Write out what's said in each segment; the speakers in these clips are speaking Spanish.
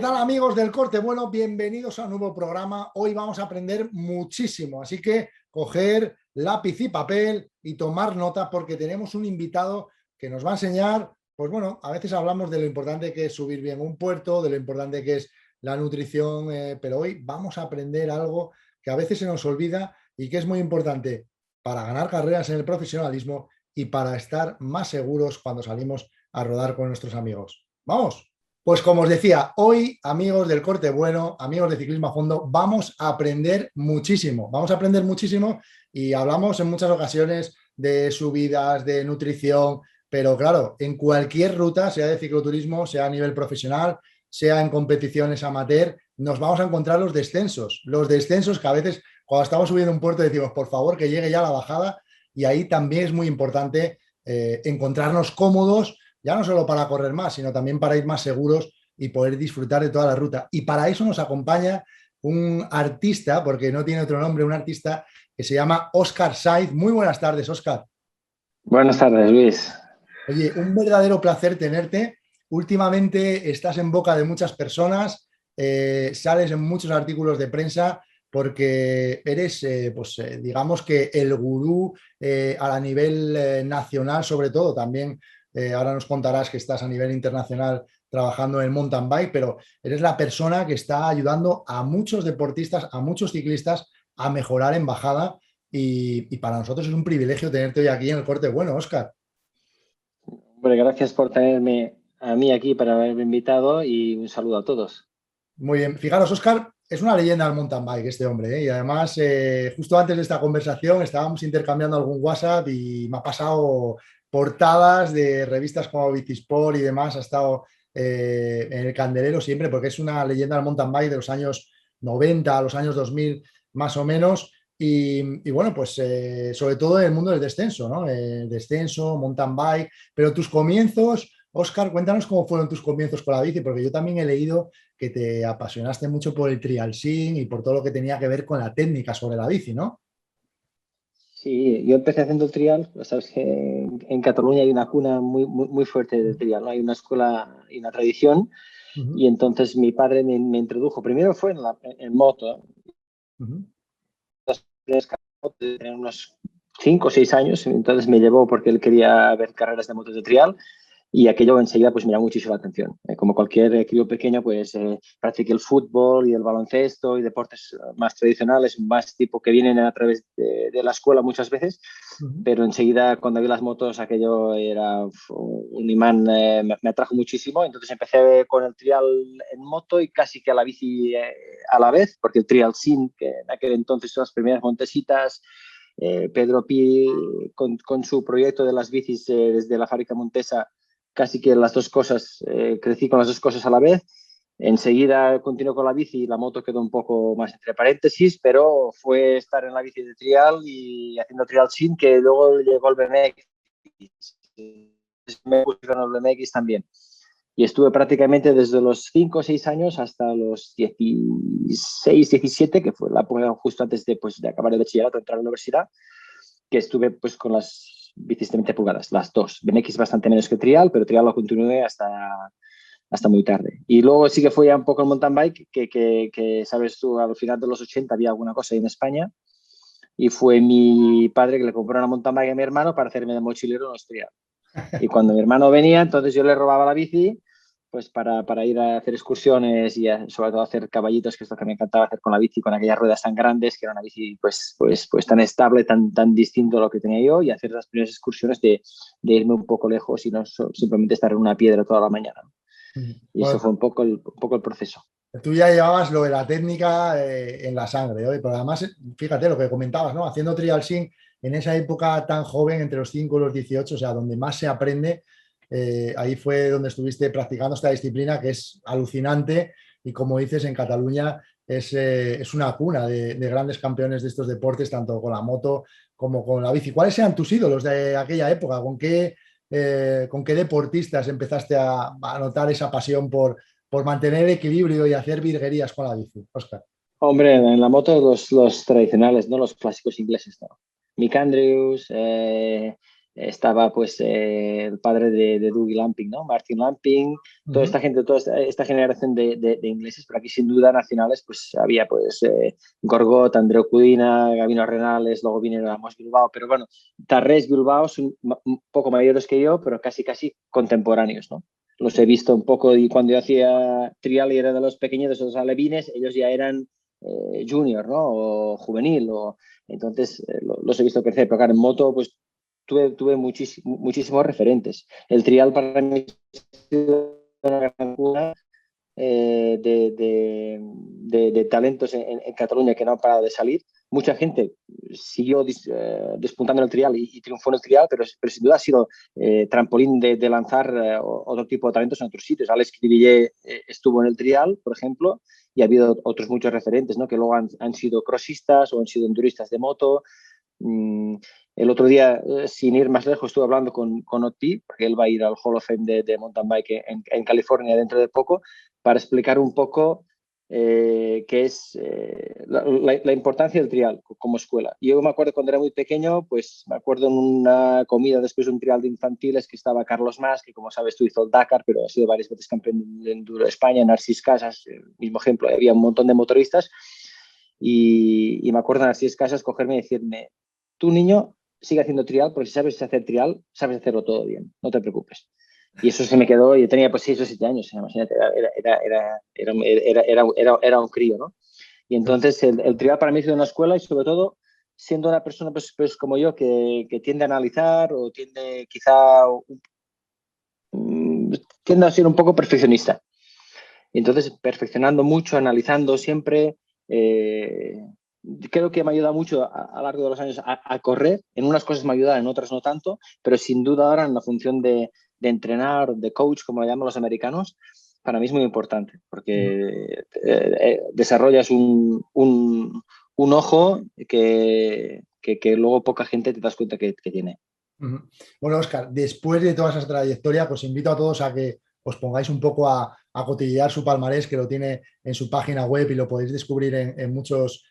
tal, amigos del Corte? Bueno, bienvenidos a un nuevo programa. Hoy vamos a aprender muchísimo, así que coger lápiz y papel y tomar nota porque tenemos un invitado que nos va a enseñar, pues bueno, a veces hablamos de lo importante que es subir bien un puerto, de lo importante que es la nutrición, pero hoy vamos a aprender algo que a veces se nos olvida y que es muy importante para ganar carreras en el profesionalismo y para estar más seguros cuando salimos a rodar con nuestros amigos. ¡Vamos! Pues como os decía, hoy, amigos del Corte Bueno, amigos de Ciclismo a Fondo, vamos a aprender muchísimo. Vamos a aprender muchísimo y hablamos en muchas ocasiones de subidas, de nutrición, pero claro, en cualquier ruta, sea de cicloturismo, sea a nivel profesional, sea en competiciones amateur, nos vamos a encontrar los descensos. Los descensos que a veces cuando estamos subiendo un puerto decimos, por favor, que llegue ya la bajada, y ahí también es muy importante encontrarnos cómodos, ya no solo para correr más, sino también para ir más seguros y poder disfrutar de toda la ruta. Y para eso nos acompaña un artista, porque no tiene otro nombre, un artista que se llama Óscar Saiz. Muy buenas tardes, Óscar. Buenas tardes, Luis. Oye, un verdadero placer tenerte. Últimamente estás en boca de muchas personas, sales en muchos artículos de prensa porque eres, digamos que el gurú a nivel nacional, sobre todo. También ahora nos contarás que estás a nivel internacional trabajando en mountain bike, pero eres la persona que está ayudando a muchos deportistas, a muchos ciclistas a mejorar en bajada y para nosotros es un privilegio tenerte hoy aquí en el Corte Bueno, Óscar. Bueno, gracias por tenerme a mí aquí para haberme invitado y un saludo a todos. Muy bien. Fijaros, Óscar es una leyenda del mountain bike, este hombre, ¿eh? Y además, justo antes de esta conversación estábamos intercambiando algún WhatsApp y me ha pasado portadas de revistas como Bicisport y demás. Ha estado en el candelero siempre porque es una leyenda del mountain bike de los años 90 a los años 2000 más o menos. Y bueno, pues sobre todo en el mundo del descenso, ¿no? Descenso, mountain bike. Pero tus comienzos, Óscar, cuéntanos cómo fueron tus comienzos con la bici, porque yo también he leído que te apasionaste mucho por el trial-sim y por todo lo que tenía que ver con la técnica sobre la bici, ¿no? Sí, yo empecé haciendo el trial. Pues sabes que en Cataluña hay una cuna muy fuerte del trial, ¿no? Hay una escuela y una tradición. Uh -huh. Y entonces mi padre me introdujo. Primero fue en moto. Uh -huh. Tenía unos 5 o 6 años. Entonces me llevó porque él quería ver carreras de motos de trial. Y aquello enseguida pues me llamó muchísimo la atención. Como cualquier crío pequeño, pues practiqué el fútbol y el baloncesto y deportes más tradicionales, más tipo que vienen a través de la escuela muchas veces, pero enseguida cuando vi las motos aquello era un imán, me atrajo muchísimo. Entonces empecé con el trial en moto y casi que a la bici a la vez, porque el trial sim, que en aquel entonces son las primeras montesitas, Pedro Pi con su proyecto de las bicis desde la fábrica Montesa, casi que las dos cosas, crecí con las dos cosas a la vez. Enseguida continué con la bici y la moto quedó un poco más entre paréntesis, pero fue estar en la bici de trial y haciendo trial sim que luego llegó el BMX. Me pusieron el BMX también. Y estuve prácticamente desde los 5 o 6 años hasta los 16, 17, que fue la época justo antes de, pues, de acabar el bachillerato, entrar a la universidad, que estuve pues con las bicis de 20 pulgadas, las dos. BMX bastante menos que trial, pero trial lo continué hasta muy tarde. Y luego sí que fue ya un poco el mountain bike, que sabes tú, al final de los 80 había alguna cosa ahí en España, y fue mi padre que le compró una mountain bike a mi hermano para hacerme de mochilero en los trial. Y cuando mi hermano venía, entonces yo le robaba la bici pues para ir a hacer excursiones y sobre todo a hacer caballitos, que es lo que me encantaba hacer con la bici, con aquellas ruedas tan grandes, que era una bici pues tan estable, tan distinto a lo que tenía yo, y hacer las primeras excursiones de irme un poco lejos y no simplemente estar en una piedra toda la mañana. Y eso Bueno, fue un poco el proceso. tú ya llevabas lo de la técnica en la sangre, ¿eh? Pero además, fíjate lo que comentabas, ¿no? Haciendo trial sim en esa época tan joven, entre los 5 y los 18, o sea, donde más se aprende, ahí fue donde estuviste practicando esta disciplina que es alucinante y como dices, en Cataluña es una cuna de grandes campeones de estos deportes, tanto con la moto como con la bici. ¿Cuáles eran tus ídolos de aquella época? ¿Con qué deportistas empezaste a notar esa pasión por mantener equilibrio y hacer virguerías con la bici, Óscar? Hombre, en la moto los tradicionales, ¿no? Los clásicos ingleses, ¿no? Mick Andrews, estaba pues el padre de Dougie Lamping, ¿no? Martin Lamping, toda esta gente, toda esta generación de ingleses, pero aquí sin duda nacionales, pues había pues Gorgot, Andreu Cudina, Gabino Renales, luego vinieron Amos Bilbao, pero bueno, Tarrés, Bilbao son un poco mayores que yo, pero casi contemporáneos, ¿no? Los he visto un poco y cuando yo hacía trial y era de los pequeños, de los alevines, ellos ya eran junior, ¿no? O juvenil, entonces los he visto crecer, pero claro, en moto pues tuve muchísimos referentes. El trial para mí ha sido una gran cuna de talentos en Cataluña que no han parado de salir. Mucha gente siguió despuntando en el trial y triunfó en el trial, pero sin duda ha sido trampolín de lanzar otro tipo de talentos en otros sitios. Alex Cribillé estuvo en el trial, por ejemplo, y ha habido otros muchos referentes, ¿no? Que luego han sido crossistas o han sido enduristas de moto. El otro día, sin ir más lejos, estuve hablando con Oti, porque él va a ir al Hall of Fame de mountain bike en California dentro de poco, para explicar un poco qué es la importancia del trial como escuela. Yo me acuerdo cuando era muy pequeño, pues me acuerdo en una comida después de un trial de infantiles que estaba Carlos Mas, que como sabes tú hizo el Dakar, pero ha sido varias veces campeón de enduro de España, Narcís Casas, el mismo ejemplo, había un montón de motoristas y me acuerdo de Narcís Casas cogerme y decirme, tú niño, sigue haciendo trial, porque si sabes hacer trial, sabes hacerlo todo bien, no te preocupes. Y eso se me quedó, yo tenía pues 6 o 7 años, imagínate, era un crío, ¿no? Y entonces el trial para mí ha sido una escuela y sobre todo siendo una persona pues como yo que tiende a analizar o tiende quizá tiende a ser un poco perfeccionista. Y entonces perfeccionando mucho, analizando siempre, creo que me ha ayudado mucho a lo largo de los años a correr. En unas cosas me ha ayudado, en otras no tanto, pero sin duda ahora en la función de entrenar, de coach, como lo llaman los americanos, para mí es muy importante, porque desarrollas un ojo que luego poca gente te das cuenta que tiene. Bueno, Óscar, después de toda esa trayectoria, pues invito a todos a que os pongáis un poco a cotillear su palmarés, que lo tiene en su página web y lo podéis descubrir en muchos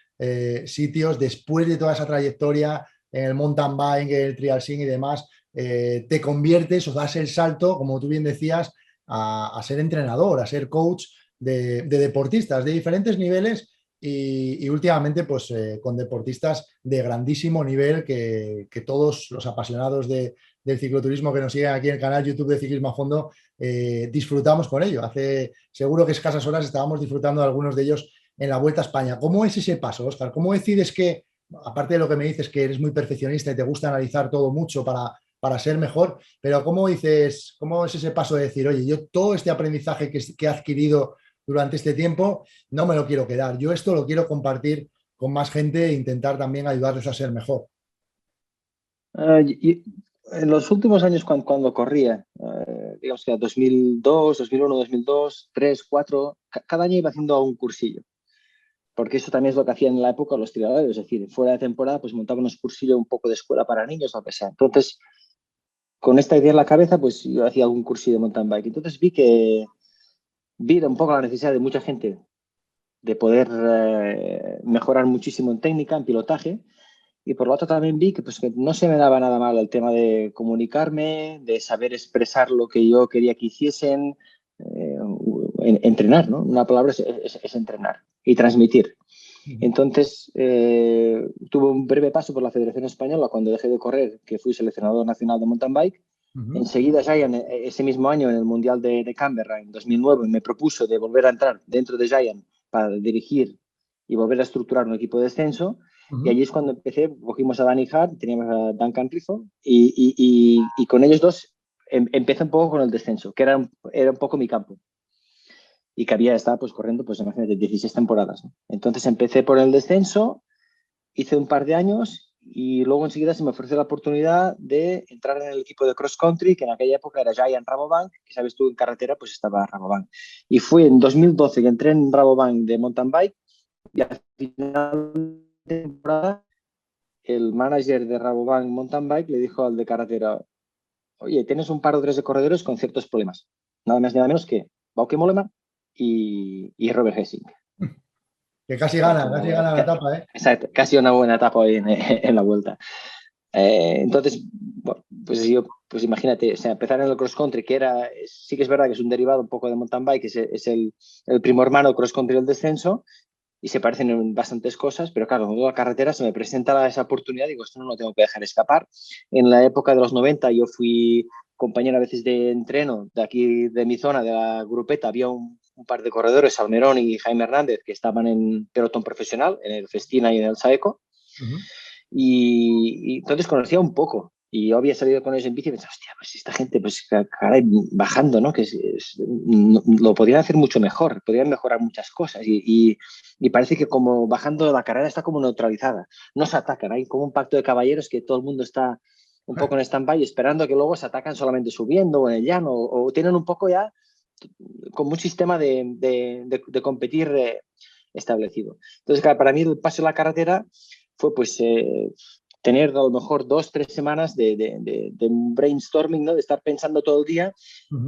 sitios. Después de toda esa trayectoria en el mountain bike, en el trial sim y demás, te conviertes o das el salto, como tú bien decías, a ser entrenador, a ser coach de deportistas de diferentes niveles y últimamente pues con deportistas de grandísimo nivel que todos los apasionados del cicloturismo que nos siguen aquí en el canal YouTube de Ciclismo a Fondo disfrutamos con ello. Hace seguro que escasas horas estábamos disfrutando de algunos de ellos en la Vuelta a España. ¿Cómo es ese paso, Óscar? ¿Cómo decides que, aparte de lo que me dices, que eres muy perfeccionista y te gusta analizar todo mucho para ser mejor, pero cómo dices, cómo es ese paso de decir, oye, yo todo este aprendizaje que he adquirido durante este tiempo no me lo quiero quedar, yo esto lo quiero compartir con más gente e intentar también ayudarles a ser mejor? En los últimos años cuando corría, digamos que a 2002, 2001, 2002, 3, 4, cada año iba haciendo un cursillo, porque eso también es lo que hacían en la época los tiradores, es decir, fuera de temporada pues montaba unos cursillos un poco de escuela para niños, lo que sea. Entonces, con esta idea en la cabeza, pues yo hacía algún cursillo de mountain bike. Entonces vi un poco la necesidad de mucha gente de poder mejorar muchísimo en técnica, en pilotaje, y por lo otro también vi que, pues, que no se me daba nada mal el tema de comunicarme, de saber expresar lo que yo quería que hiciesen, entrenar, ¿no? Una palabra es entrenar y transmitir. Entonces, tuve un breve paso por la Federación Española cuando dejé de correr, que fui seleccionador nacional de mountain bike. Enseguida, Giant, ese mismo año, en el Mundial de Canberra, en 2009, me propuso de volver a entrar dentro de Giant para dirigir y volver a estructurar un equipo de descenso. Y allí es cuando empecé, cogimos a Danny Hart, teníamos a Duncan Riffo, y con ellos dos empecé un poco con el descenso, que era un poco mi campo. Y que había estado pues, corriendo, pues imagínate, 16 temporadas, ¿no? Entonces empecé por el descenso, hice un par de años y luego enseguida se me ofreció la oportunidad de entrar en el equipo de cross country, que en aquella época era Giant Rabobank, que sabes tú, en carretera pues estaba Rabobank. Y fue en 2012 que entré en Rabobank de mountain bike y al final de temporada el manager de Rabobank Mountain Bike le dijo al de carretera, oye, tienes un par o tres de corredores con ciertos problemas. Nada más ni nada menos que Bauke Mollema y Robert Hessing. Que casi gana la etapa, ¿eh? Exacto, casi una buena etapa hoy en la Vuelta. Entonces bueno, pues imagínate, o sea, empezar en el cross country, sí que es verdad que es un derivado un poco de mountain bike, es el primo hermano cross country del descenso, y se parecen en bastantes cosas, pero claro, cuando la carretera se me presenta esa oportunidad, digo, esto no lo tengo que dejar escapar. En la época de los 90 yo fui compañero a veces de entreno de aquí, de mi zona, de la grupeta, había un par de corredores, Salmerón y Jaime Hernández, que estaban en pelotón profesional, en el Festina y en el Saeco, y entonces conocía un poco. Y yo había salido con ellos en bici y pensaba, hostia, pues esta gente, pues caray, bajando, ¿no? Lo podrían hacer mucho mejor, podrían mejorar muchas cosas. Y parece que como bajando la carrera está como neutralizada. No se atacan, hay como un pacto de caballeros que todo el mundo está un poco en stand-by esperando que luego se atacan solamente subiendo o en el llano, o tienen un poco ya como un sistema de competir establecido. Entonces, claro, para mí el paso de la carretera fue pues tener a lo mejor 2 o 3 semanas de un brainstorming, ¿no? De estar pensando todo el día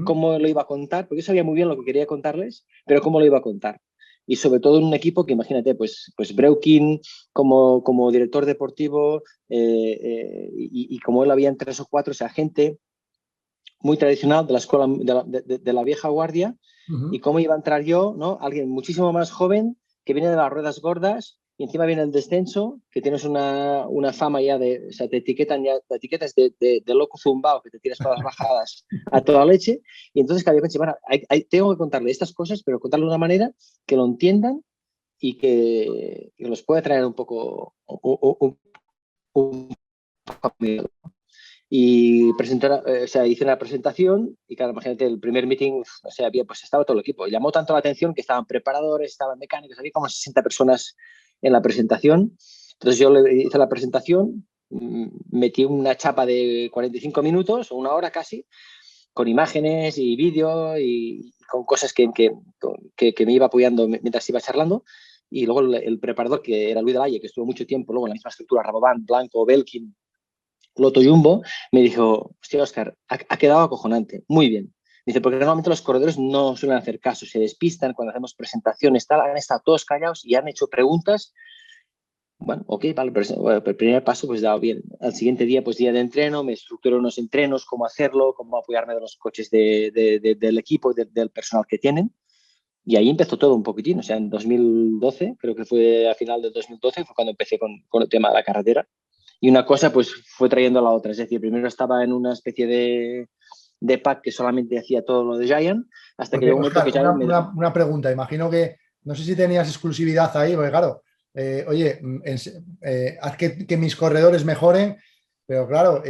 cómo lo iba a contar, porque yo sabía muy bien lo que quería contarles, pero cómo lo iba a contar. Y sobre todo en un equipo que, imagínate, pues Breukin como director deportivo y como él habían 3 o 4, o sea, gente muy tradicional de la escuela de la vieja guardia, y cómo iba a entrar yo, ¿no? Alguien muchísimo más joven que viene de las ruedas gordas y encima viene el descenso, que tienes una fama ya o sea, te etiquetas de loco zumbao, que te tiras para las bajadas a toda leche. Y entonces cada vez pensé, bueno, tengo que contarle estas cosas, pero contarle de una manera que lo entiendan y que los pueda traer un poco un poco y o sea, hice una presentación y claro, imagínate, el primer meeting, o sea, pues estaba todo el equipo. Y llamó tanto la atención que estaban preparadores, estaban mecánicos, había como 60 personas en la presentación. Entonces yo le hice la presentación, metí una chapa de 45 minutos o una hora casi, con imágenes y vídeo y con cosas que me iba apoyando mientras iba charlando. Y luego el preparador, que era Luis de Valle, que estuvo mucho tiempo luego en la misma estructura, Rabobank, Blanco, Belkin, Loto Jumbo, me dijo, hostia, Óscar, ha quedado acojonante, muy bien. Dice, porque normalmente los corredores no suelen hacer caso, se despistan cuando hacemos presentaciones, tal, han estado todos callados y han hecho preguntas. Bueno, ok, vale, pero el primer paso pues dado bien. Al siguiente día, pues día de entreno, me estructuré unos entrenos, cómo hacerlo, cómo apoyarme de los coches del equipo, del personal que tienen. Y ahí empezó todo un poquitín, o sea, en 2012, creo que fue a final del 2012, fue cuando empecé con el tema de la carretera. Y una cosa pues fue trayendo a la otra, es decir, primero estaba en una especie de pack que solamente hacía todo lo de Giant, hasta que Porque, llegó un momento que Oscar, Giant me... una pregunta. Imagino que, no sé si tenías exclusividad ahí, porque claro, oye, haz que mis corredores mejoren, pero claro,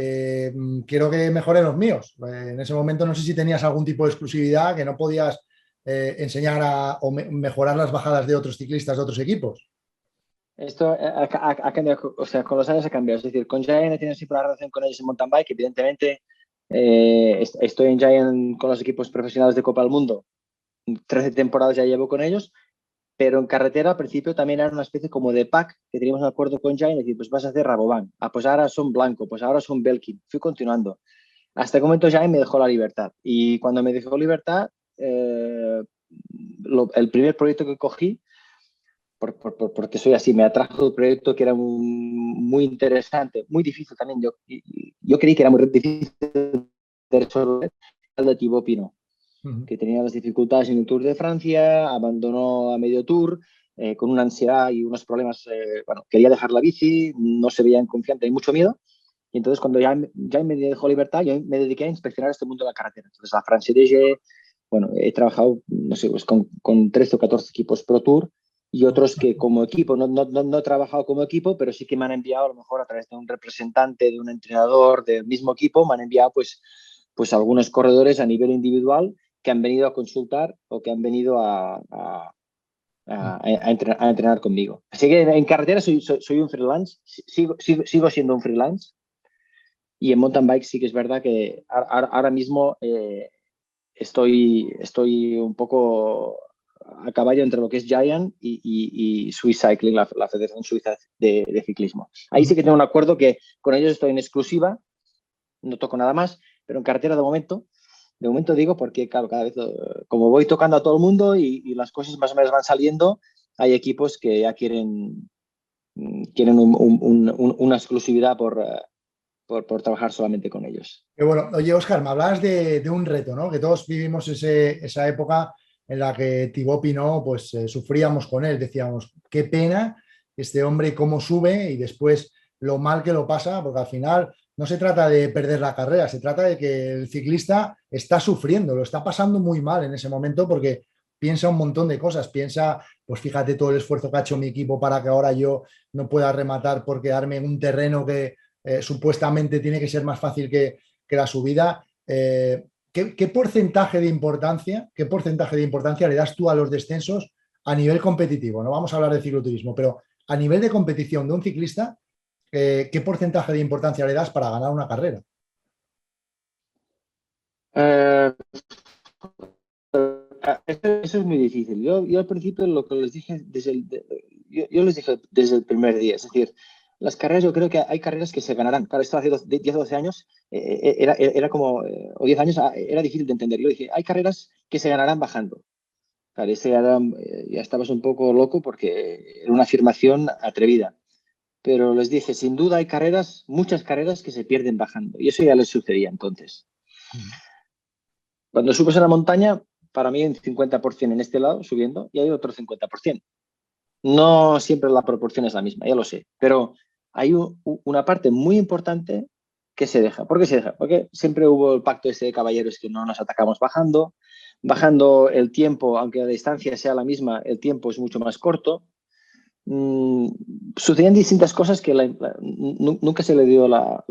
quiero que mejoren los míos. En ese momento no sé si tenías algún tipo de exclusividad que no podías enseñar o mejorar las bajadas de otros ciclistas de otros equipos. Esto ha cambiado, o sea, con los años ha cambiado. Es decir, con Giant he tenido siempre una relación con ellos en mountain bike. Evidentemente, estoy en Giant con los equipos profesionales de Copa del Mundo. 13 temporadas ya llevo con ellos, pero en carretera al principio también era una especie como de pack que teníamos un acuerdo con Giant. Es decir, pues vas a hacer Rabobank. Ah, pues ahora son Blanco, pues ahora son Belkin. Fui continuando. Hasta el momento Giant me dejó la libertad. Y cuando me dejó libertad, el primer proyecto que cogí, porque soy así, me atrajo el proyecto que era muy interesante, muy difícil también. Yo creí que era muy difícil de resolver, el de Thibaut Pinot, que tenía las dificultades en el Tour de Francia, abandonó a medio Tour, con una ansiedad y unos problemas, bueno, quería dejar la bici, no se veía en confianza y mucho miedo. Y entonces cuando ya me dejó libertad, yo me dediqué a inspeccionar este mundo de la carretera. Entonces la France DG, bueno, he trabajado, no sé, pues con 13 o 14 equipos Pro Tour y otros que como equipo, no he trabajado como equipo, pero sí que me han enviado a lo mejor a través de un representante, de un entrenador del mismo equipo, me han enviado pues algunos corredores a nivel individual que han venido a consultar o que han venido a entrenar conmigo. Así que en carretera soy un freelance, sigo siendo un freelance, y en mountain bike sí que es verdad que ahora mismo estoy un poco a caballo entre lo que es Giant y Swiss Cycling, la Federación Suiza de Ciclismo. Ahí sí que tengo un acuerdo que con ellos estoy en exclusiva, no toco nada más, pero en carretera de momento digo porque, claro, cada vez, como voy tocando a todo el mundo y las cosas más o menos van saliendo, hay equipos que ya quieren una exclusividad por trabajar solamente con ellos. Qué bueno. Oye, Óscar, me hablabas de un reto, ¿no? Que todos vivimos esa época en la que Thibaut Pinot, pues sufríamos con él, decíamos, qué pena este hombre cómo sube y después lo mal que lo pasa, porque al final no se trata de perder la carrera, se trata de que el ciclista está sufriendo, lo está pasando muy mal en ese momento porque piensa un montón de cosas, piensa, pues fíjate todo el esfuerzo que ha hecho mi equipo para que ahora yo no pueda rematar por quedarme en un terreno que supuestamente tiene que ser más fácil que la subida. ¿Qué porcentaje de importancia, le das tú a los descensos a nivel competitivo? No vamos a hablar de cicloturismo, pero a nivel de competición de un ciclista, ¿qué porcentaje de importancia le das para ganar una carrera? Eh, eso es muy difícil. Yo al principio lo que les dije yo les dije desde el primer día, es decir, las carreras, yo creo que hay carreras que se ganarán. Claro, esto hace 10 o 12 años era como, o 10 años, era difícil de entender. Yo dije, hay carreras que se ganarán bajando. Claro, ese ya estabas un poco loco porque era una afirmación atrevida. Pero les dije, sin duda hay carreras, muchas carreras que se pierden bajando. Y eso ya les sucedía entonces. Cuando subes a la montaña, para mí hay un 50% en este lado subiendo y hay otro 50%. No siempre la proporción es la misma, ya lo sé, pero hay una parte muy importante que se deja. ¿Por qué se deja? Porque siempre hubo el pacto ese de caballeros que no nos atacamos bajando. Bajando el tiempo, aunque la distancia sea la misma, el tiempo es mucho más corto. Sucedían distintas cosas que nunca se le dio la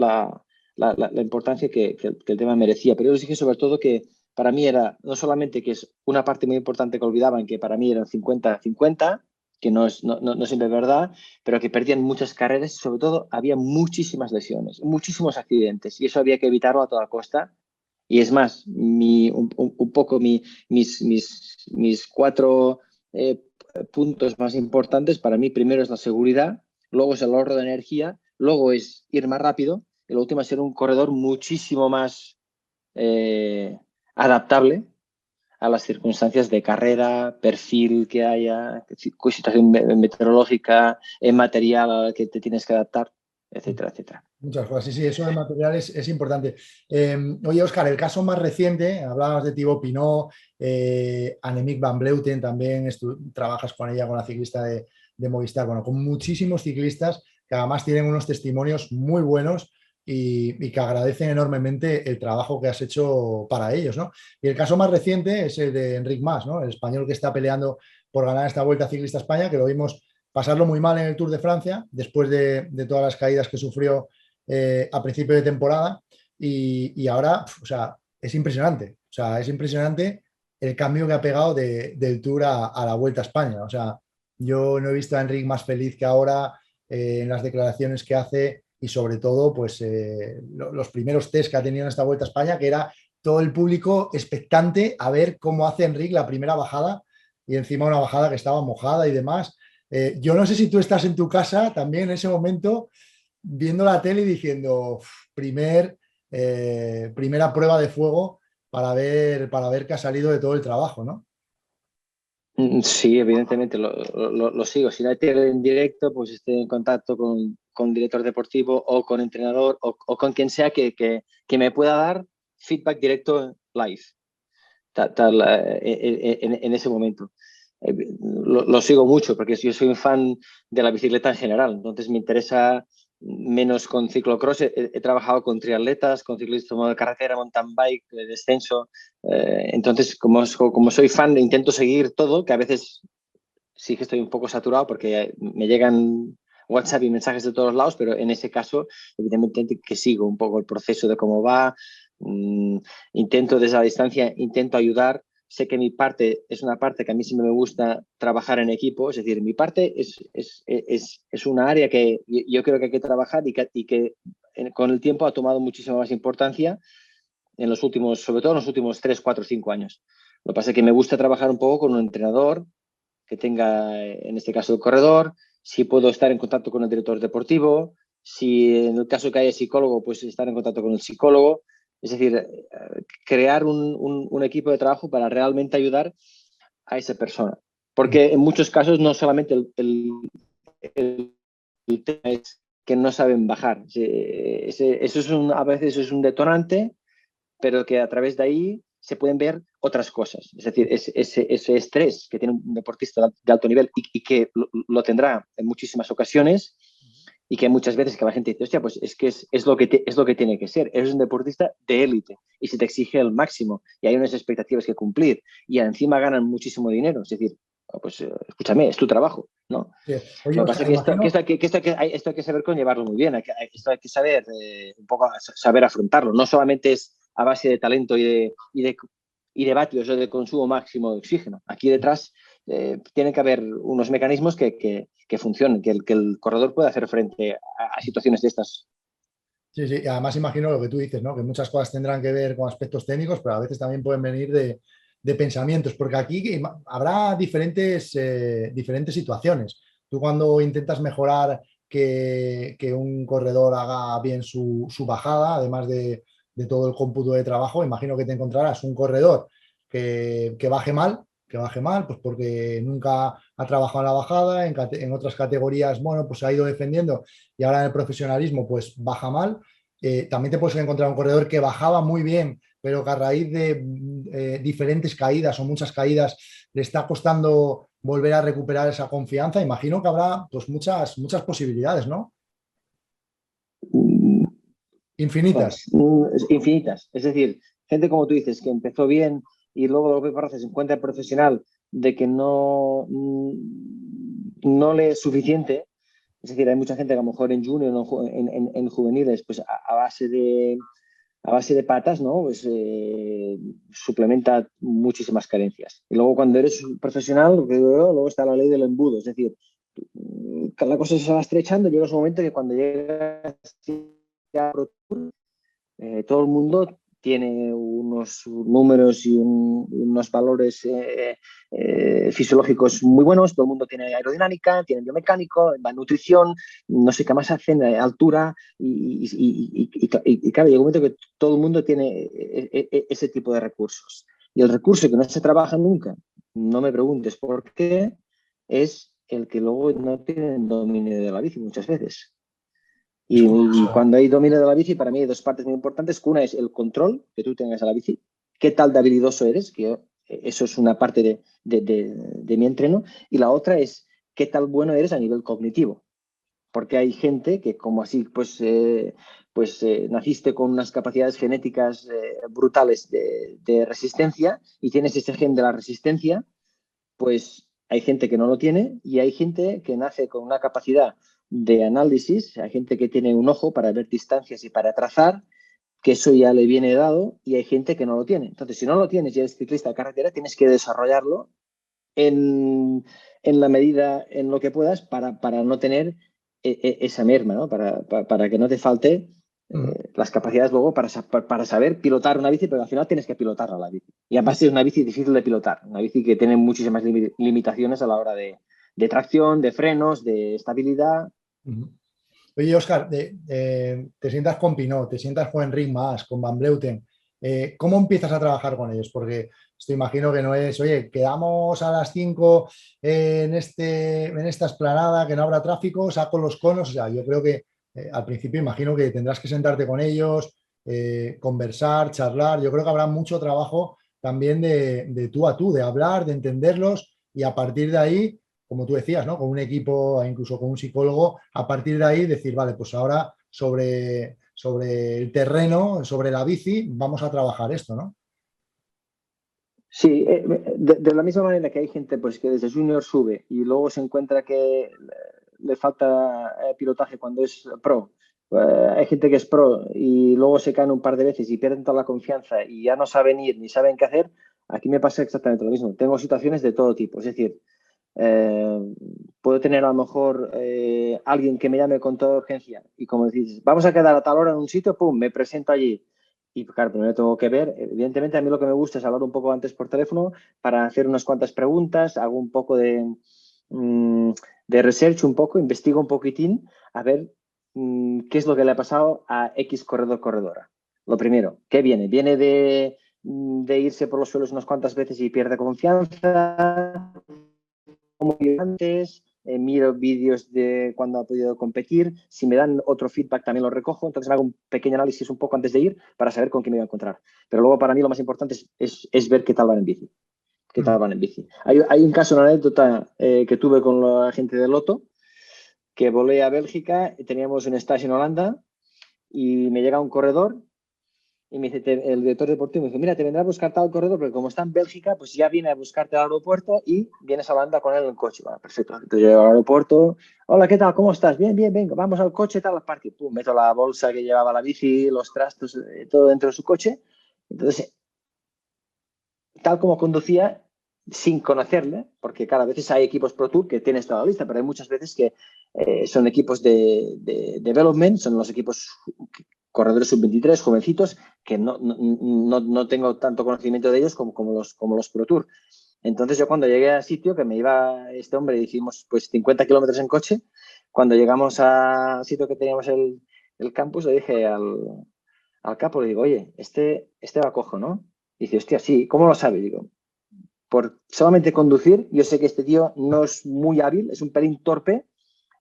importancia que el tema merecía, pero yo les dije sobre todo que para mí era, no solamente que es una parte muy importante que olvidaban, que para mí eran 50-50, que no siempre es verdad, pero que perdían muchas carreras y sobre todo había muchísimas lesiones, muchísimos accidentes y eso había que evitarlo a toda costa. Y es más, un poco mis cuatro puntos más importantes para mí, primero es la seguridad, luego es el ahorro de energía, luego es ir más rápido y lo último es ser un corredor muchísimo más adaptable a las circunstancias de carrera, perfil que haya, situación meteorológica, material al que te tienes que adaptar, etcétera, etcétera. Muchas cosas, sí, sí, eso de materiales es importante. Oye, Óscar, el caso más reciente, hablabas de Thibaut Pinot, Annemiek van Vleuten, también trabajas con ella, con la ciclista de Movistar, bueno, con muchísimos ciclistas que además tienen unos testimonios muy buenos y que agradecen enormemente el trabajo que has hecho para ellos, ¿no? Y el caso más reciente es el de Enric Mas, ¿no? El español que está peleando por ganar esta Vuelta Ciclista a España, que lo vimos pasarlo muy mal en el Tour de Francia, después de todas las caídas que sufrió a principio de temporada y ahora, o sea, es impresionante. O sea, es impresionante el cambio que ha pegado del Tour a la Vuelta a España. O sea, yo no he visto a Enric más feliz que ahora en las declaraciones que hace y sobre todo, pues los primeros test que ha tenido en esta Vuelta a España, que era todo el público expectante a ver cómo hace Enric la primera bajada y encima una bajada que estaba mojada y demás. Yo no sé si tú estás en tu casa también en ese momento viendo la tele y diciendo primera prueba de fuego para ver que ha salido de todo el trabajo, ¿no? Sí, evidentemente lo sigo. Si no hay tele en directo, pues estoy en contacto con director deportivo o con entrenador o con quien sea que me pueda dar feedback directo live en ese momento. Lo sigo mucho porque yo soy un fan de la bicicleta en general, entonces me interesa menos con ciclocross. He trabajado con triatletas, con ciclismo de carretera, mountain bike, de descenso. Entonces, como soy fan, intento seguir todo, que a veces sí que estoy un poco saturado porque me llegan WhatsApp y mensajes de todos lados, pero en ese caso, evidentemente que sigo un poco el proceso de cómo va. Intento desde la distancia, intento ayudar. Sé que mi parte es una parte que a mí sí me gusta trabajar en equipo, es decir, mi parte es una área que yo creo que hay que trabajar y que con el tiempo ha tomado muchísima más importancia en los últimos, sobre todo en los últimos 3, 4, 5 años. Lo que pasa es que me gusta trabajar un poco con un entrenador que tenga, en este caso, el corredor, si puedo estar en contacto con el director deportivo, si en el caso que haya psicólogo, pues estar en contacto con el psicólogo. Es decir, crear un equipo de trabajo para realmente ayudar a esa persona. Porque en muchos casos no solamente el tema es que no saben bajar. Eso es a veces es un detonante, pero que a través de ahí se pueden ver otras cosas. Es decir, ese estrés que tiene un deportista de alto nivel y que lo tendrá en muchísimas ocasiones, y que muchas veces que la gente dice, hostia, pues es que es lo que tiene que ser. Eres un deportista de élite y se te exige el máximo y hay unas expectativas que cumplir y encima ganan muchísimo dinero. Es decir, pues escúchame, es tu trabajo, ¿no? Sí. Oye, Lo que pasa Óscar, es que imagino... esto hay que saber conllevarlo muy bien, esto hay que saber un poco saber afrontarlo. No solamente es a base de talento y de vatios o de consumo máximo de oxígeno. Aquí detrás tiene que haber unos mecanismos que funcionen, que el corredor pueda hacer frente a situaciones de estas. Sí, sí, y además imagino lo que tú dices, ¿no? Que muchas cosas tendrán que ver con aspectos técnicos, pero a veces también pueden venir de pensamientos, porque aquí habrá diferentes situaciones. Tú cuando intentas mejorar que un corredor haga bien su bajada, además de todo el cómputo de trabajo, imagino que te encontrarás un corredor que baje mal, pues porque nunca ha trabajado en la bajada, en otras categorías, bueno, pues ha ido defendiendo y ahora en el profesionalismo pues baja mal. También te puedes encontrar un corredor que bajaba muy bien, pero que a raíz de diferentes caídas o muchas caídas le está costando volver a recuperar esa confianza. Imagino que habrá pues muchas posibilidades, ¿no? Infinitas. Infinitas. Es decir, gente como tú dices, que empezó bien y luego lo que pasa se encuentra profesional de que no le es suficiente. Es decir, hay mucha gente que a lo mejor en junior, en juveniles, pues a base de patas, ¿no? Pues suplementa muchísimas carencias. Y luego cuando eres profesional, lo que digo yo, luego está la ley del embudo. Es decir, la cosa se va estrechando, llega un momento que cuando llegas a todo el mundo tiene unos números y unos valores fisiológicos muy buenos, todo el mundo tiene aerodinámica, tiene biomecánico, va en nutrición, no sé qué más hacen, altura, y claro, llega un momento que todo el mundo tiene ese tipo de recursos. Y el recurso que no se trabaja nunca, no me preguntes por qué, es el que luego no tiene dominio de la bici muchas veces. Es Y curioso. cuando hay dominio de la bici, para mí hay dos partes muy importantes. Una es el control que tú tengas a la bici, qué tal de habilidoso eres, que eso es una parte de mi entreno. Y la otra es qué tal bueno eres a nivel cognitivo. Porque hay gente que como así, naciste con unas capacidades genéticas brutales de resistencia y tienes ese gen de la resistencia, pues hay gente que no lo tiene y hay gente que nace con una capacidad de análisis, hay gente que tiene un ojo para ver distancias y para trazar, que eso ya le viene dado, y hay gente que no lo tiene. Entonces, si no lo tienes y eres ciclista de carretera, tienes que desarrollarlo en la medida, en lo que puedas, para no tener esa merma, ¿no? Para que no te falte Mm. las capacidades luego para saber pilotar una bici, pero al final tienes que pilotarla la bici. Y además es una bici difícil de pilotar, una bici que tiene muchísimas limitaciones a la hora de tracción, de frenos, de estabilidad. Ujú. Oye, Óscar, te sientas con Pinot, te sientas con Enric Mas, con Van Bleuten. ¿Cómo empiezas a trabajar con ellos? Porque esto imagino que no es, oye, quedamos a las 5 en esta explanada, que no habrá tráfico, saco los conos. O sea, yo creo que al principio imagino que tendrás que sentarte con ellos, conversar, charlar. Yo creo que habrá mucho trabajo también de tú a tú, de hablar, de entenderlos y a partir de ahí como tú decías, ¿no? Con un equipo, incluso con un psicólogo, a partir de ahí decir, vale, pues ahora sobre el terreno, sobre la bici, vamos a trabajar esto, ¿no? Sí, de la misma manera que hay gente pues, que desde junior sube y luego se encuentra que le falta pilotaje cuando es pro. Hay gente que es pro y luego se caen un par de veces y pierden toda la confianza y ya no saben ir ni saben qué hacer. Aquí me pasa exactamente lo mismo. Tengo situaciones de todo tipo. Es decir, eh, puedo tener a lo mejor alguien que me llame con toda urgencia y como decís, vamos a quedar a tal hora en un sitio, pum, me presento allí. Y claro, primero tengo que ver, evidentemente a mí lo que me gusta es hablar un poco antes por teléfono para hacer unas cuantas preguntas, hago un poco de research, un poco, investigo un poquitín a ver qué es lo que le ha pasado a X corredora. Lo primero, ¿qué viene? Viene de irse por los suelos unas cuantas veces y pierde confianza, como antes, miro vídeos de cuando ha podido competir, si me dan otro feedback también lo recojo, entonces me hago un pequeño análisis un poco antes de ir para saber con quién me voy a encontrar. Pero luego para mí lo más importante es ver qué tal van en bici. ¿Qué tal van en bici? Hay un caso, una anécdota que tuve con la gente de Lotto, que volé a Bélgica, teníamos un stage en Holanda y me llega un corredor y me dice, el director deportivo me dice, mira, te vendrá a buscar tal corredor, porque como está en Bélgica, pues ya viene a buscarte al aeropuerto y vienes a Holanda con él en el coche. Bueno, perfecto. Entonces llego al aeropuerto, hola, ¿qué tal? ¿Cómo estás? Bien, bien, venga, vamos al coche, tal, party. Pum, meto la bolsa que llevaba la bici, los trastos, todo dentro de su coche. Entonces, tal como conducía, sin conocerle, porque cada vez hay equipos Pro Tour que tienes toda la lista, pero hay muchas veces que son equipos de development, son los equipos corredores sub-23, jovencitos, que no tengo tanto conocimiento de ellos como los Pro Tour. Entonces yo cuando llegué al sitio, que me iba este hombre, hicimos pues 50 kilómetros en coche, cuando llegamos al sitio que teníamos el campus, le dije al capo, le digo, oye, este va cojo, ¿no? Y dice, hostia, sí, ¿cómo lo sabe? Digo, por solamente conducir, yo sé que este tío no es muy hábil, es un pelín torpe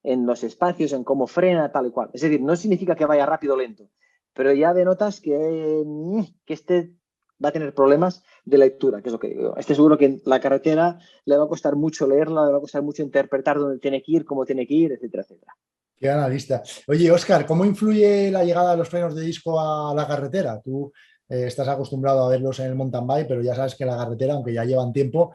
en los espacios, en cómo frena, tal y cual. Es decir, no significa que vaya rápido o lento, pero ya denotas que este va a tener problemas de lectura, que es lo que digo. Este seguro que en la carretera le va a costar mucho leerla, le va a costar mucho interpretar dónde tiene que ir, cómo tiene que ir, etcétera, etcétera. Qué analista. Oye, Óscar, ¿cómo influye la llegada de los frenos de disco a la carretera? Tú estás acostumbrado a verlos en el mountain bike, pero ya sabes que en la carretera, aunque ya llevan tiempo,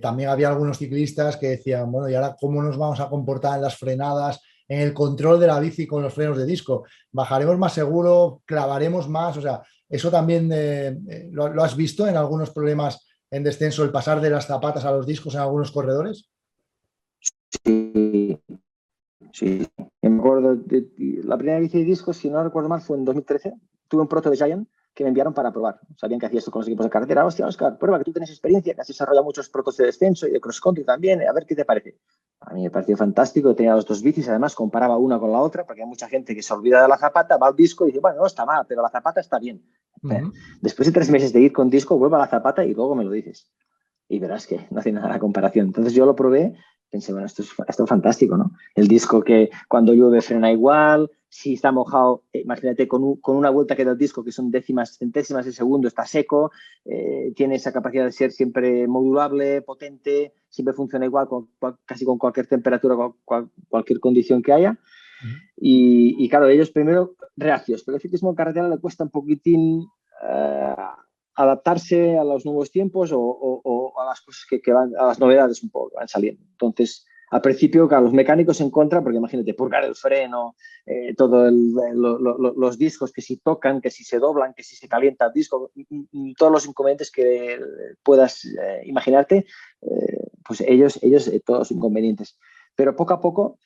también había algunos ciclistas que decían, bueno, ¿y ahora cómo nos vamos a comportar en las frenadas, en el control de la bici con los frenos de disco? ¿Bajaremos más seguro? ¿Clavaremos más? O sea, eso también lo has visto en algunos problemas en descenso, el pasar de las zapatas a los discos en algunos corredores. Sí, sí. Me acuerdo de la primera bici de discos, si no recuerdo mal, fue en 2013. Tuve un proto de Giant que me enviaron para probar. Sabían que hacía esto con los equipos de carretera. Hostia, Oscar, prueba que tú tienes experiencia, que has desarrollado muchos protos de descenso y de cross country también. A ver qué te parece. A mí me pareció fantástico. Tenía las dos bicis, además comparaba una con la otra, porque hay mucha gente que se olvida de la zapata, va al disco y dice, bueno, no está mal, pero la zapata está bien. Después de 3 meses de ir con disco, vuelve a la zapata y luego me lo dices. Y verás que no hace nada la comparación. Entonces yo lo probé, pensé, bueno, esto es fantástico, ¿no? El disco que cuando llueve frena igual, si está mojado, imagínate, con una vuelta que da el disco, que son décimas, centésimas de segundo, está seco, tiene esa capacidad de ser siempre modulable, potente, siempre funciona igual, casi con cualquier temperatura, cualquier condición que haya. Y claro, ellos primero reacios, pero el ciclismo en carretera le cuesta un poquitín adaptarse a los nuevos tiempos o a las cosas que van, a las novedades un poco que van saliendo. Entonces, al principio, claro, los mecánicos en contra, porque imagínate, purgar el freno, los discos que si tocan, que si se doblan, que si se calienta el disco, todos los inconvenientes que puedas imaginarte, pues ellos todos los inconvenientes. Pero poco a poco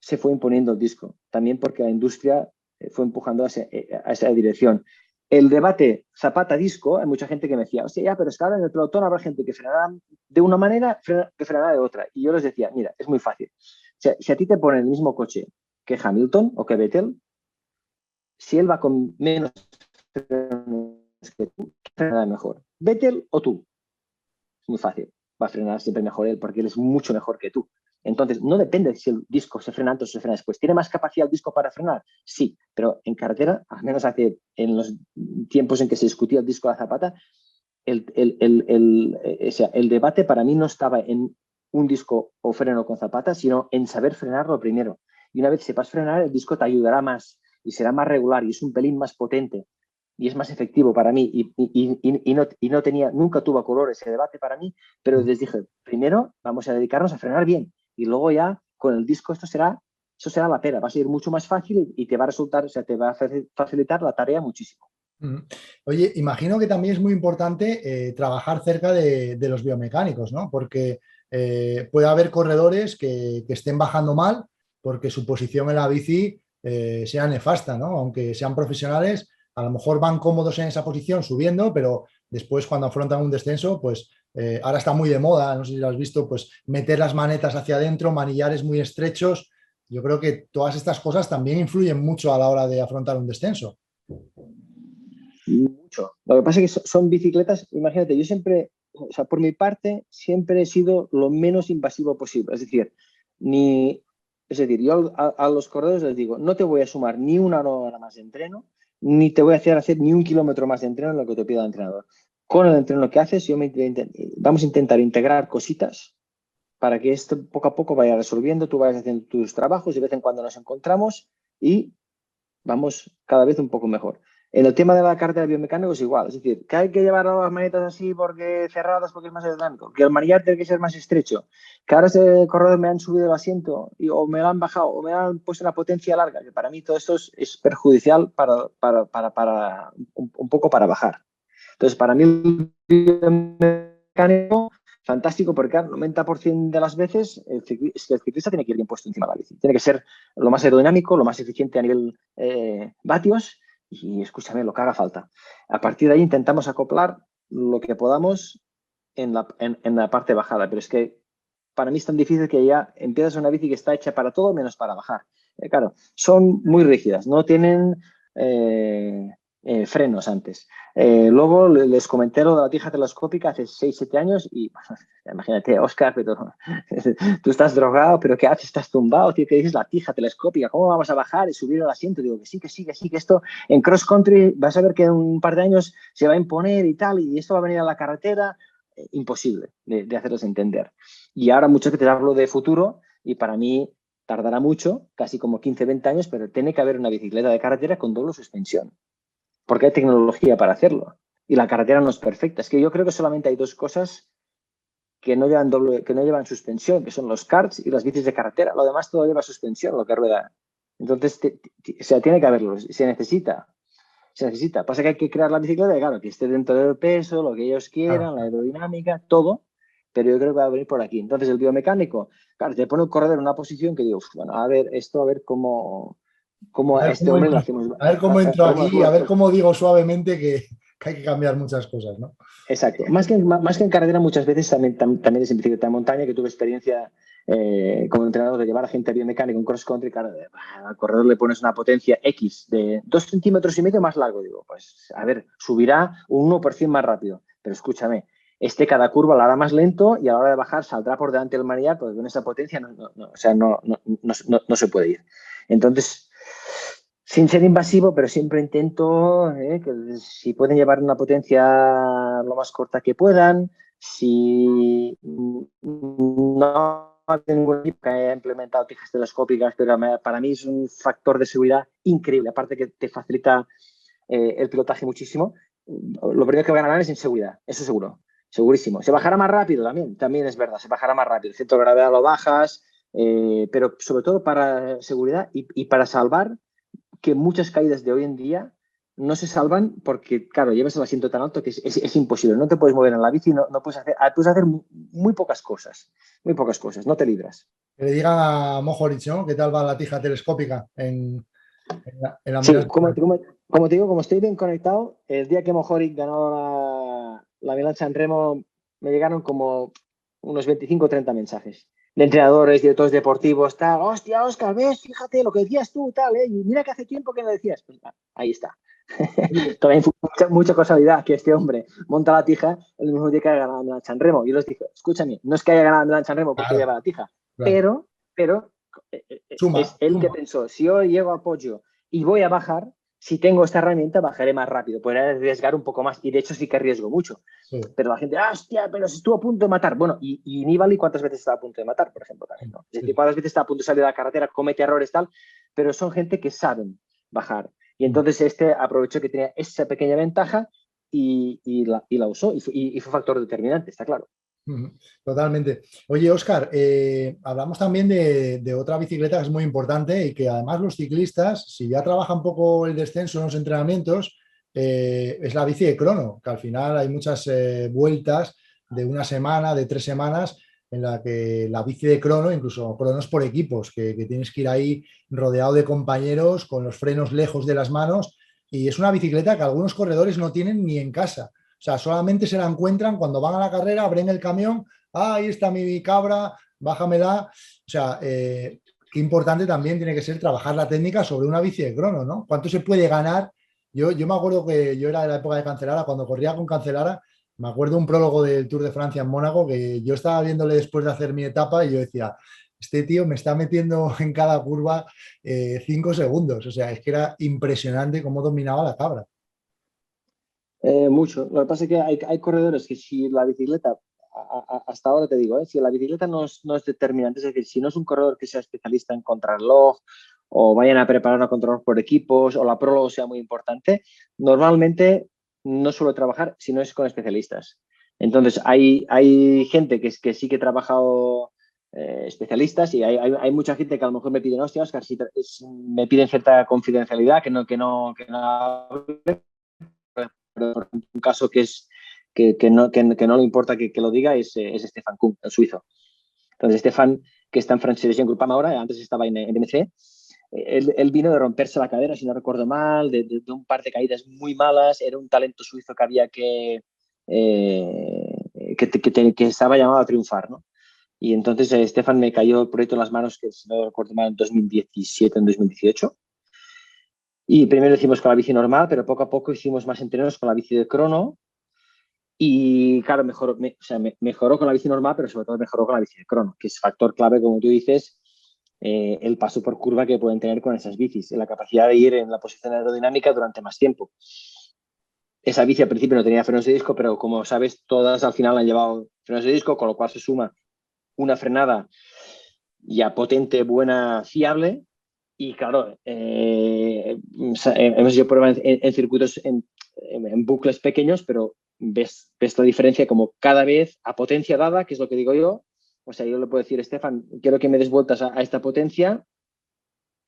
se fue imponiendo el disco, también porque la industria fue empujando a esa dirección. El debate Zapata-disco, hay mucha gente que me decía, hostia, ya, pero es que ahora en el pelotón habrá gente que frenará de una manera, que frenará de otra. Y yo les decía, mira, es muy fácil. Si a ti te ponen el mismo coche que Hamilton o que Vettel, si él va con menos que tú, frenará mejor. ¿Vettel o tú? Es muy fácil. Va a frenar siempre mejor él porque él es mucho mejor que tú. Entonces, no depende de si el disco se frena antes o se frena después. ¿Tiene más capacidad el disco para frenar? Sí, pero en carretera, al menos en los tiempos en que se discutía el disco de la zapata, el debate para mí no estaba en un disco o freno con zapata, sino en saber frenarlo primero. Y una vez sepas frenar, el disco te ayudará más y será más regular y es un pelín más potente y es más efectivo para mí y no tenía, nunca tuvo color ese debate para mí, pero les dije, primero vamos a dedicarnos a frenar bien y luego ya con el disco eso será la pera, va a ser mucho más fácil y te va a resultar, o sea, te va a facilitar la tarea muchísimo. Oye, imagino que también es muy importante trabajar cerca de los biomecánicos, ¿no? Porque puede haber corredores que estén bajando mal porque su posición en la bici sea nefasta, ¿no? Aunque sean profesionales, a lo mejor van cómodos en esa posición subiendo, pero después cuando afrontan un descenso, pues ahora está muy de moda, no sé si lo has visto, pues meter las manetas hacia adentro, manillares muy estrechos. Yo creo que todas estas cosas también influyen mucho a la hora de afrontar un descenso. Mucho. Lo que pasa es que son bicicletas, imagínate, yo siempre, o sea, por mi parte, siempre he sido lo menos invasivo posible. Es decir, ni... Es decir, yo a los corredores les digo, no te voy a sumar ni una hora más de entreno, ni te voy a hacer ni un kilómetro más de entreno en lo que te pida el entrenador. Con el entreno que haces, vamos a intentar integrar cositas para que esto poco a poco vaya resolviendo, tú vayas haciendo tus trabajos, de vez en cuando nos encontramos y vamos cada vez un poco mejor. En el tema de la cartera biomecánica es igual, es decir, que hay que llevar las manetas así porque cerradas porque es más aerodinámico, que el manillar tiene que ser más estrecho, que ahora ese corredor me han subido el asiento o me lo han bajado o me han puesto una potencia larga, que para mí todo esto es perjudicial para un poco para bajar. Entonces, para mí el biomecánico fantástico porque claro, el 90% de las veces el ciclista tiene que ir bien puesto encima de la bici. Tiene que ser lo más aerodinámico, lo más eficiente a nivel vatios y escúchame, lo que haga falta. A partir de ahí intentamos acoplar lo que podamos en la parte bajada, pero es que para mí es tan difícil que ya empiezas una bici que está hecha para todo menos para bajar. Claro, son muy rígidas, no tienen frenos antes. Luego les comenté lo de la tija telescópica hace 6-7 años y bueno, imagínate, Óscar, pero tú estás drogado, pero ¿qué haces? Estás tumbado, tío, ¿qué dices? La tija telescópica, ¿cómo vamos a bajar y subir el asiento? Digo que sí, que esto en cross country vas a ver que en un par de años se va a imponer y tal, y esto va a venir a la carretera. Imposible de hacerles entender. Y ahora muchas veces hablo de futuro y para mí tardará mucho, casi como 15-20 años, pero tiene que haber una bicicleta de carretera con doble suspensión, porque hay tecnología para hacerlo. Y la carretera no es perfecta. Es que yo creo que solamente hay dos cosas que no llevan suspensión, que son los karts y las bicis de carretera. Lo demás todo lleva suspensión, lo que rueda. Entonces, o sea, tiene que haberlo. Se necesita. Pasa que hay que crear la bicicleta, claro, que esté dentro del peso, lo que ellos quieran, la aerodinámica, todo, pero yo creo que va a venir por aquí. Entonces, el biomecánico, claro, te pone el corredor en una posición que digo, bueno, a ver cómo a este hombre lo hacemos. A ver cómo entro aquí, a ver cómo digo suavemente que hay que cambiar muchas cosas, ¿no? Exacto. Más que en carretera, muchas veces también es en bicicleta de montaña, que tuve experiencia como entrenador de llevar a gente biomecánica en cross country. Claro, al corredor le pones una potencia X de 2,5 centímetros más largo. Digo, pues a ver, subirá un 1% más rápido. Pero escúchame, cada curva la hará más lento y a la hora de bajar saldrá por delante del manillar, porque con esa potencia no se puede ir. Entonces, sin ser invasivo, pero siempre intento que si pueden llevar una potencia lo más corta que puedan, si no tengo un equipo que haya implementado tijas telescópicas, pero para mí es un factor de seguridad increíble, aparte que te facilita el pilotaje muchísimo. Lo primero que ganarán es en seguridad, eso seguro, segurísimo. Se bajará más rápido también es verdad, se bajará más rápido, el centro de gravedad lo bajas, pero sobre todo para seguridad y para salvar que muchas caídas de hoy en día no se salvan porque, claro, llevas el asiento tan alto que es imposible. No te puedes mover en la bici, no puedes hacer muy pocas cosas, no te libras. Que le digan a Mohoric, ¿no? ¿Qué tal va la tija telescópica en la Sí, como te digo, como estoy bien conectado, el día que Mohoric ganó la Milán-San Remo me llegaron como unos 25 o 30 mensajes de entrenadores, directores deportivos, tal, hostia, Óscar, ves, fíjate lo que decías tú, tal, y mira que hace tiempo que no decías. Pues ahí está. También fue mucha casualidad que este hombre monta la tija el mismo día que haya ganado Milán San Remo. Y les dije, escúchame, no es que haya ganado Milán San Remo porque lleva la tija, claro. pero es él que pensó, si yo llego a Poggio y voy a bajar, si tengo esta herramienta bajaré más rápido, podré arriesgar un poco más y de hecho sí que arriesgo mucho. Sí. Pero la gente, hostia, pero si estuvo a punto de matar. Bueno, y Nibali, ¿cuántas veces estaba a punto de matar, por ejemplo? También, ¿no? Es decir, cuántas veces está a punto de salir de la carretera, comete errores, tal, pero son gente que saben bajar. Y entonces aprovechó que tenía esa pequeña ventaja y la usó y fue factor determinante, está claro. Totalmente. Oye, Óscar, hablamos también de otra bicicleta que es muy importante y que además los ciclistas, si ya trabaja un poco el descenso en los entrenamientos, es la bici de crono, que al final hay muchas vueltas de una semana, de 3 semanas, en la que la bici de crono, incluso cronos por equipos, que tienes que ir ahí rodeado de compañeros con los frenos lejos de las manos, y es una bicicleta que algunos corredores no tienen ni en casa. O sea, solamente se la encuentran cuando van a la carrera, abren el camión, ahí está mi cabra, bájamela. O sea, qué importante también tiene que ser trabajar la técnica sobre una bici de crono, ¿no? ¿Cuánto se puede ganar? Yo me acuerdo que yo era de la época de Cancelara, cuando corría con Cancelara, me acuerdo un prólogo del Tour de Francia en Mónaco que yo estaba viéndole después de hacer mi etapa y yo decía, este tío me está metiendo en cada curva 5 segundos. O sea, es que era impresionante cómo dominaba la cabra. Mucho. Lo que pasa es que hay corredores que si la bicicleta, hasta ahora te digo, si la bicicleta no es determinante, es decir, si no es un corredor que sea especialista en contrarreloj o vayan a preparar una contrarreloj por equipos o la prólogo sea muy importante, normalmente no suelo trabajar si no es con especialistas. Entonces, hay gente que sí que he trabajado especialistas y hay mucha gente que a lo mejor me piden, hostia, Oscar, si me piden cierta confidencialidad, que no hable, pero un caso que no le importa que lo diga es Stefan Kuhn, el suizo. Entonces, Stefan, que está en Francesco Groupama ahora, antes estaba en BMC, él vino de romperse la cadera, si no recuerdo mal, de un par de caídas muy malas, era un talento suizo que había que estaba llamado a triunfar, ¿no? Y entonces Stefan me cayó el proyecto en las manos, que si no recuerdo mal, en 2017, en 2018. Y primero hicimos con la bici normal, pero poco a poco hicimos más entrenos con la bici de crono. Y claro, mejoró con la bici normal, pero sobre todo mejoró con la bici de crono, que es factor clave, como tú dices, el paso por curva que pueden tener con esas bicis, la capacidad de ir en la posición aerodinámica durante más tiempo. Esa bici al principio no tenía frenos de disco, pero como sabes, todas al final han llevado frenos de disco, con lo cual se suma una frenada ya potente, buena, fiable. Y claro, hemos hecho pruebas en circuitos, en bucles pequeños, pero ves la diferencia como cada vez a potencia dada, que es lo que digo yo. O sea, yo le puedo decir, Estefan, quiero que me des vueltas a esta potencia,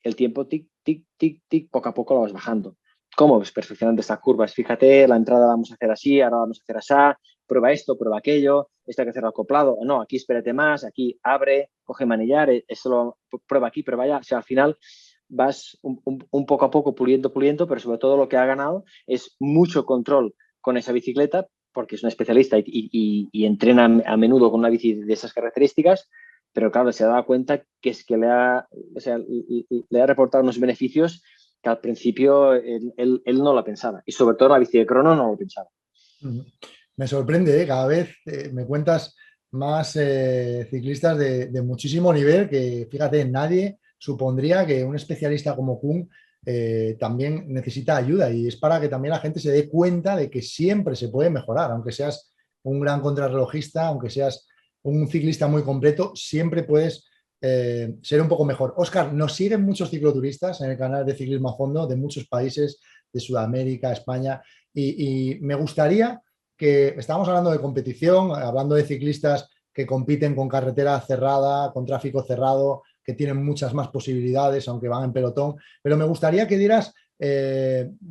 el tiempo tic, tic, tic, tic, poco a poco lo vas bajando. ¿Cómo? Pues perfeccionando estas curvas. Fíjate, la entrada vamos a hacer así, ahora vamos a hacer así, prueba esto, prueba aquello, esto hay que hacerlo acoplado, no, aquí espérate más, aquí abre, coge manillar, esto prueba aquí, prueba allá. O sea, al final vas un poco a poco puliendo, pero sobre todo lo que ha ganado es mucho control con esa bicicleta, porque es un especialista y entrena a menudo con una bici de esas características, pero claro, se ha dado cuenta que es que le ha reportado unos beneficios que al principio él no lo pensaba, y sobre todo la bici de crono no lo pensaba. Me sorprende, ¿eh? Cada vez me cuentas más ciclistas de muchísimo nivel que, fíjate, nadie supondría que un especialista como Kuhn también necesita ayuda, y es para que también la gente se dé cuenta de que siempre se puede mejorar, aunque seas un gran contrarrelojista, aunque seas un ciclista muy completo, siempre puedes ser un poco mejor. Óscar, nos siguen muchos cicloturistas en el canal de Ciclismo a Fondo de muchos países, de Sudamérica, España, y me gustaría que estábamos hablando de competición, hablando de ciclistas que compiten con carretera cerrada, con tráfico cerrado, que tienen muchas más posibilidades, aunque van en pelotón, pero me gustaría que dieras,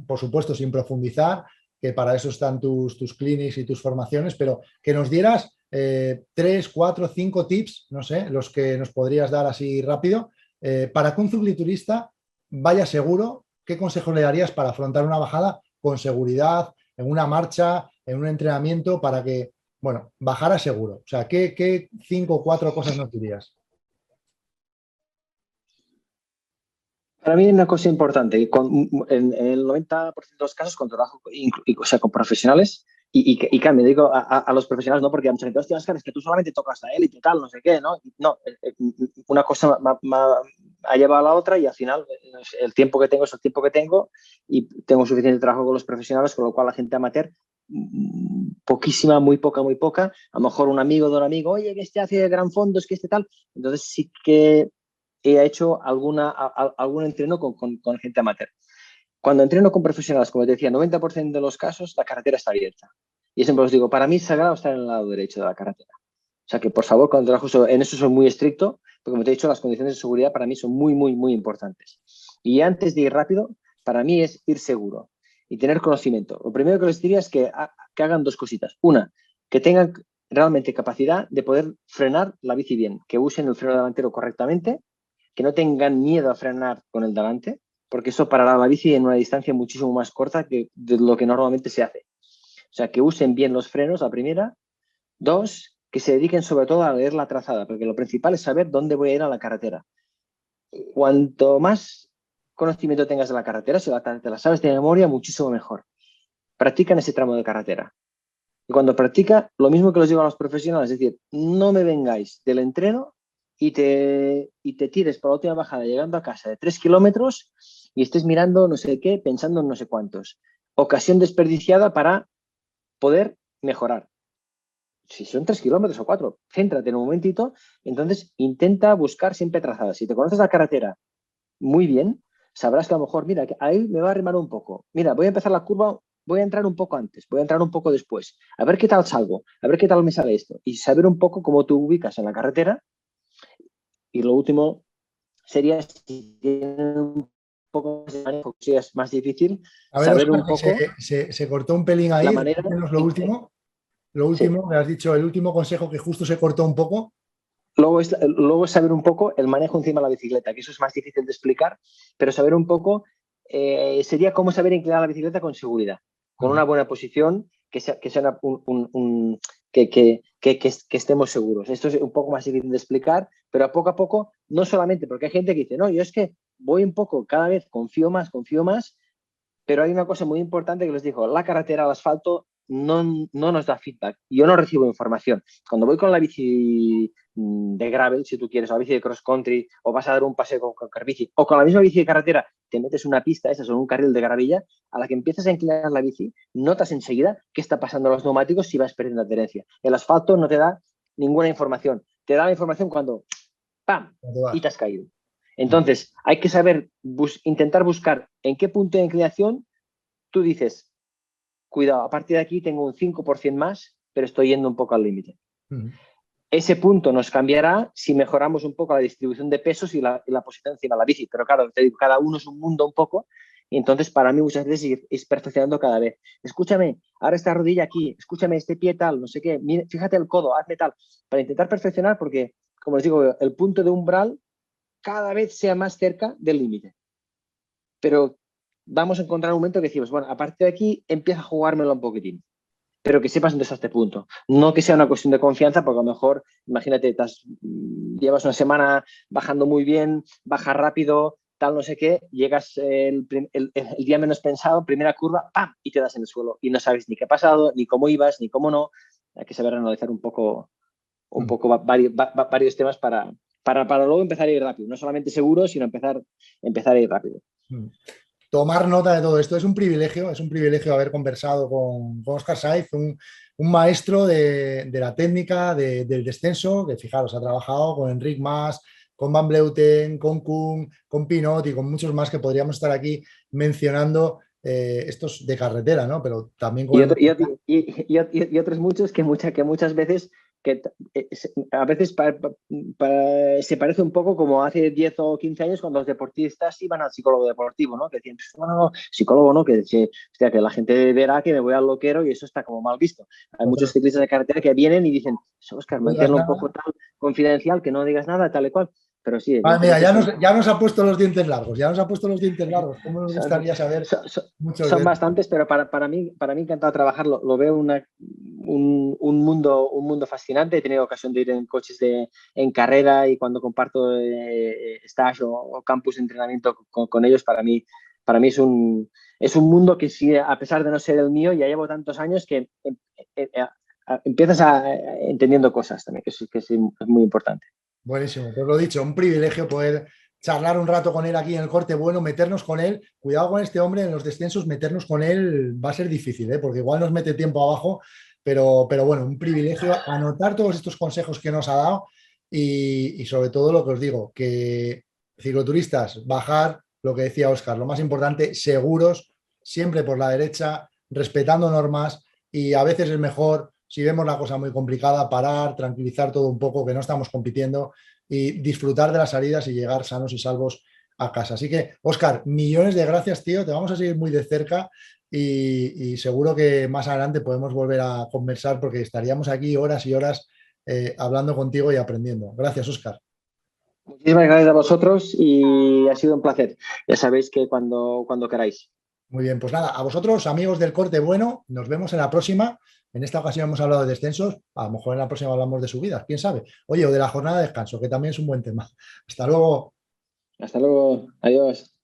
por supuesto, sin profundizar, que para eso están tus clinics y tus formaciones, pero que nos dieras 3, 4, 5 tips, no sé, los que nos podrías dar así rápido, para que un cicloturista vaya seguro. ¿Qué consejo le darías para afrontar una bajada con seguridad, en una marcha, en un entrenamiento, para que, bueno, bajara seguro? O sea, ¿qué 5 o 4 cosas nos dirías? Para mí una cosa importante, en el 90% de los casos con trabajo, o sea, con profesionales, y claro, me digo a los profesionales, no, porque hay mucha gente, hostia, Oscar, es que tú solamente tocas a él y tal, no sé qué, ¿no? No, una cosa ha llevado a la otra, y al final el tiempo que tengo es el tiempo que tengo, y tengo suficiente trabajo con los profesionales, con lo cual la gente amateur, poquísima, muy poca, a lo mejor un amigo de un amigo, oye, que este hace gran fondo, es que este tal, entonces sí que he hecho algún entreno con gente amateur. Cuando entreno con profesionales, como te decía, 90% de los casos la carretera está abierta. Y siempre os digo, para mí es sagrado estar en el lado derecho de la carretera. O sea que, por favor, cuando trabajo en eso soy muy estricto, porque como te he dicho, las condiciones de seguridad para mí son muy, muy, muy importantes. Y antes de ir rápido, para mí es ir seguro y tener conocimiento. Lo primero que les diría es que hagan dos cositas. Una, que tengan realmente capacidad de poder frenar la bici bien, que usen el freno delantero correctamente, que no tengan miedo a frenar con el delante, porque eso parará la bici en una distancia muchísimo más corta que de lo que normalmente se hace. O sea, que usen bien los frenos, la primera. Dos, que se dediquen sobre todo a leer la trazada, porque lo principal es saber dónde voy a ir a la carretera. Cuanto más conocimiento tengas de la carretera, si te la sabes de memoria, muchísimo mejor. Practica en ese tramo de carretera. Y cuando practica, lo mismo que les digo a los profesionales, es decir, no me vengáis del entreno y te tires por la última bajada llegando a casa de 3 kilómetros y estés mirando no sé qué, pensando en no sé cuántos. Ocasión desperdiciada para poder mejorar. Si son 3 kilómetros o 4, céntrate en un momentito, entonces intenta buscar siempre trazadas. Si te conoces la carretera muy bien, sabrás que a lo mejor, mira, ahí me va a arrimar un poco. Mira, voy a empezar la curva, voy a entrar un poco antes, voy a entrar un poco después. A ver qué tal salgo, a ver qué tal me sale esto. Y saber un poco cómo tú ubicas en la carretera. Y lo último sería, si tienes un poco más de manejo, si es más difícil, A ver, saber Óscar, un que poco se cortó un pelín la ahí, manera repítenos en que... lo Sí. último, me has dicho el último consejo que justo se cortó un poco. Luego es saber un poco el manejo encima de la bicicleta, que eso es más difícil de explicar, pero saber un poco sería cómo saber inclinar la bicicleta con seguridad, con una buena posición, que estemos seguros. Esto es un poco más difícil de explicar, pero a poco, no solamente, porque hay gente que dice, no, yo es que voy un poco, cada vez confío más, pero hay una cosa muy importante que les digo, la carretera, el asfalto, no nos da feedback. Yo no recibo información. Cuando voy con la bici de gravel, si tú quieres, o la bici de cross country, o vas a dar un paseo con carbici, o con la misma bici de carretera, te metes una pista, esas son un carril de gravilla, a la que empiezas a inclinar la bici, notas enseguida qué está pasando a los neumáticos si vas perdiendo adherencia. El asfalto no te da ninguna información. Te da la información cuando ¡pam! Y te has caído. Entonces, hay que saber intentar buscar en qué punto de inclinación tú dices, cuidado, a partir de aquí tengo un 5% más, pero estoy yendo un poco al límite. Ese punto nos cambiará si mejoramos un poco la distribución de pesos y la posición encima de la bici. Pero claro, te digo, cada uno es un mundo un poco. Y entonces, para mí, muchas veces es perfeccionando cada vez. Escúchame, ahora esta rodilla aquí, escúchame este pie tal, no sé qué, mira, fíjate el codo, hazme tal. Para intentar perfeccionar, porque, como les digo, el punto de umbral cada vez sea más cerca del límite. Pero vamos a encontrar un momento que decimos, bueno, a partir de aquí empieza a jugármelo un poquitín, pero que sepas dónde está este punto. No que sea una cuestión de confianza, porque a lo mejor, imagínate, llevas una semana bajando muy bien, bajas rápido, tal, no sé qué, llegas el día menos pensado, primera curva, ¡pam! Y te das en el suelo. Y no sabes ni qué ha pasado, ni cómo ibas, ni cómo no. Hay que saber analizar un poco varios temas para luego empezar a ir rápido. No solamente seguro, sino empezar a ir rápido. Tomar nota de todo esto es un privilegio haber conversado con Óscar Saiz, un maestro de la técnica del descenso, que fijaros, ha trabajado con Enric Mas, con Van Vleuten, con Kuhn, con Pinot y con muchos más que podríamos estar aquí mencionando, estos de carretera, ¿no? Pero también con y otros muchos que muchas veces a veces se parece un poco como hace 10 o 15 años cuando los deportistas iban al psicólogo deportivo, ¿no? Que decían, no, psicólogo, ¿no? Hostia, que la gente verá que me voy al loquero y eso está como mal visto. Hay muchos ciclistas de carretera que vienen y dicen, Óscar, manténlo un poco tal, confidencial, que no digas nada, tal y cual. Pero sí, mira, ya nos ha puesto los dientes largos, ¿Cómo nos gustaría saber muchos son de bastantes, pero para mí encantado trabajarlo. Lo veo un mundo fascinante. He tenido ocasión de ir en coches en carrera y cuando comparto stage o campus de entrenamiento con ellos, para mí es un mundo que sí, a pesar de no ser el mío, ya llevo tantos años que empiezas entendiendo cosas también, que es muy importante. Buenísimo, pues lo dicho, un privilegio poder charlar un rato con él aquí en el Corte Bueno, meternos con él. Cuidado con este hombre en los descensos, meternos con él va a ser difícil, porque igual nos mete tiempo abajo, pero bueno, un privilegio anotar todos estos consejos que nos ha dado y sobre todo lo que os digo, que cicloturistas, bajar, lo que decía Óscar, lo más importante, seguros, siempre por la derecha, respetando normas y a veces es mejor, si vemos la cosa muy complicada, parar, tranquilizar todo un poco, que no estamos compitiendo y disfrutar de las salidas y llegar sanos y salvos a casa. Así que, Óscar, millones de gracias, tío. Te vamos a seguir muy de cerca y seguro que más adelante podemos volver a conversar porque estaríamos aquí horas y horas hablando contigo y aprendiendo. Gracias, Óscar. Muchísimas gracias a vosotros y ha sido un placer. Ya sabéis que cuando queráis. Muy bien, pues nada, a vosotros, amigos del Corte Bueno, nos vemos en la próxima. En esta ocasión hemos hablado de descensos, a lo mejor en la próxima hablamos de subidas, quién sabe. Oye, o de la jornada de descanso, que también es un buen tema. Hasta luego. Hasta luego. Adiós.